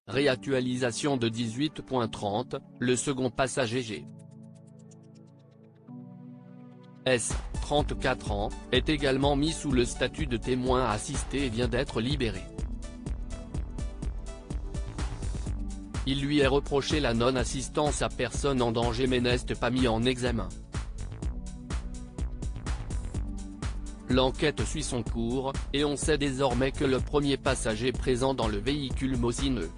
Réactualisation de 18.30, le second passager G. S, 34 ans, est également mis sous le statut de témoin assisté et vient d'être libéré. Il lui est reproché la non-assistance à personne en danger mais n'est pas mis en examen. L'enquête suit son cours, et on sait désormais que le premier passager présent dans le véhicule mosineux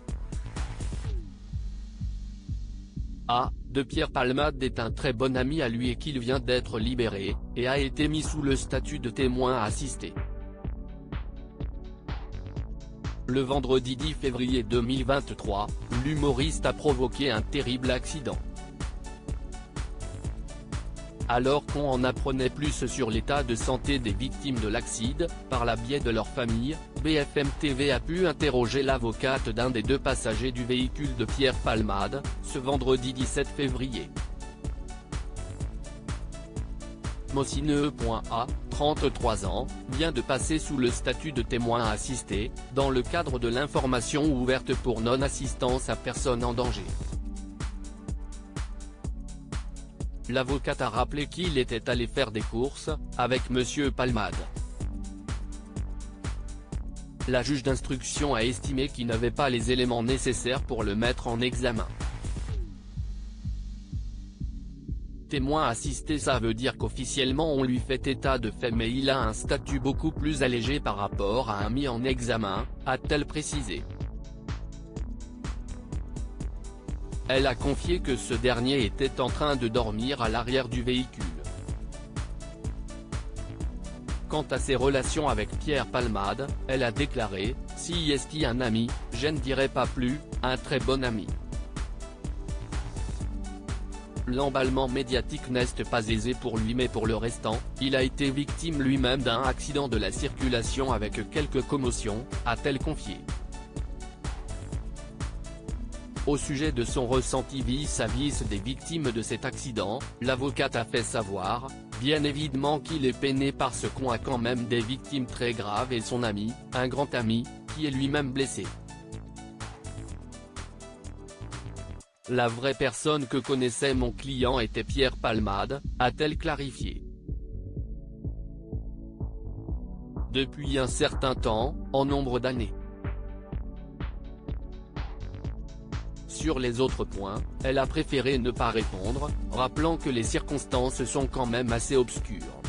de Pierre Palmade est un très bon ami à lui et qu'il vient d'être libéré, et a été mis sous le statut de témoin assisté. Le vendredi 10 février 2023, l'humoriste a provoqué un terrible accident. Alors qu'on en apprenait plus sur l'état de santé des victimes de l'accident, par la biais de leur famille, BFM TV a pu interroger l'avocate d'un des deux passagers du véhicule de Pierre Palmade, ce vendredi 17 février. Mosineux.a, 33 ans, vient de passer sous le statut de témoin assisté, dans le cadre de l'information ouverte pour non-assistance à personne en danger. L'avocate a rappelé qu'il était allé faire des courses, avec Monsieur Palmade. La juge d'instruction a estimé qu'il n'avait pas les éléments nécessaires pour le mettre en examen. Témoin assisté, ça veut dire qu'officiellement on lui fait état de fait mais il a un statut beaucoup plus allégé par rapport à un mis en examen, a-t-elle précisé. Elle a confié que ce dernier était en train de dormir à l'arrière du véhicule. Quant à ses relations avec Pierre Palmade, elle a déclaré « Si est un ami, je ne dirais pas plus, un très bon ami ». L'emballement médiatique n'est pas aisé pour lui mais pour le restant, il a été victime lui-même d'un accident de la circulation avec quelques commotions, a-t-elle confié. Au sujet de son ressenti vis-à-vis des victimes de cet accident, l'avocate a fait savoir, bien évidemment qu'il est peiné par ce qu'on a quand même des victimes très graves et son ami, un grand ami, qui est lui-même blessé. La vraie personne que connaissait mon client était Pierre Palmade, a-t-elle clarifié. Depuis un certain temps, en nombre d'années. Sur les autres points, elle a préféré ne pas répondre, rappelant que les circonstances sont quand même assez obscures.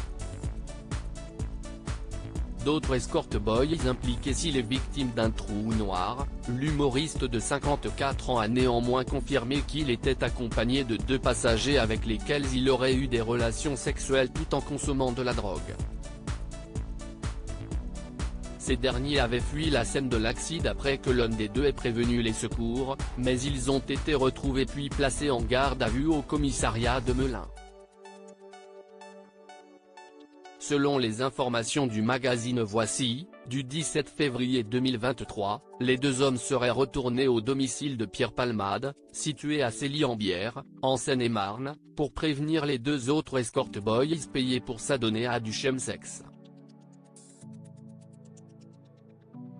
D'autres escort boys impliqués si les victimes d'un trou noir, l'humoriste de 54 ans a néanmoins confirmé qu'il était accompagné de deux passagers avec lesquels il aurait eu des relations sexuelles tout en consommant de la drogue. Ces derniers avaient fui la scène de l'accident après que l'un des deux ait prévenu les secours, mais ils ont été retrouvés puis placés en garde à vue au commissariat de Melun. Selon les informations du magazine Voici, du 17 février 2023, les deux hommes seraient retournés au domicile de Pierre Palmade, situé à Célie-en-Bière, en Seine-et-Marne, pour prévenir les deux autres escort boys payés pour s'adonner à du chemsex.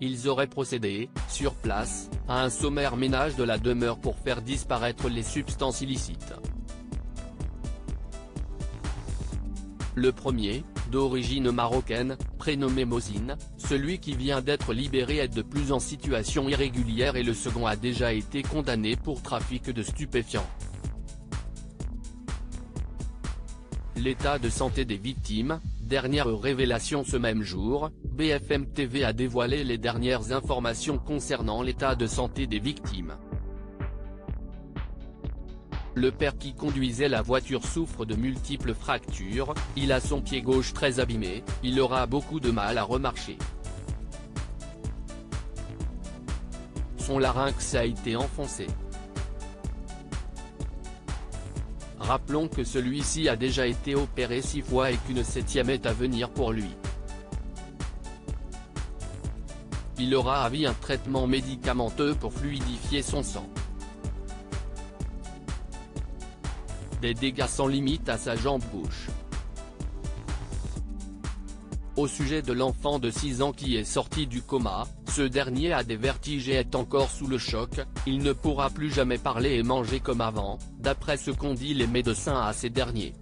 Ils auraient procédé, sur place, à un sommaire ménage de la demeure pour faire disparaître les substances illicites. Le premier, d'origine marocaine, prénommé Mosine, celui qui vient d'être libéré est de plus en situation irrégulière et le second a déjà été condamné pour trafic de stupéfiants. L'état de santé des victimes, dernière révélation ce même jour, BFM TV a dévoilé les dernières informations concernant l'état de santé des victimes. Le père qui conduisait la voiture souffre de multiples fractures, il a son pied gauche très abîmé, il aura beaucoup de mal à remarcher. Son larynx a été enfoncé. Rappelons que celui-ci a déjà été opéré 6 fois et qu'une 7e est à venir pour lui. Il aura à vie un traitement médicamenteux pour fluidifier son sang. Des dégâts sans limite à sa jambe gauche. Au sujet de l'enfant de 6 ans qui est sorti du coma, ce dernier a des vertiges et est encore sous le choc, il ne pourra plus jamais parler et manger comme avant, d'après ce qu'ont dit les médecins à ces derniers.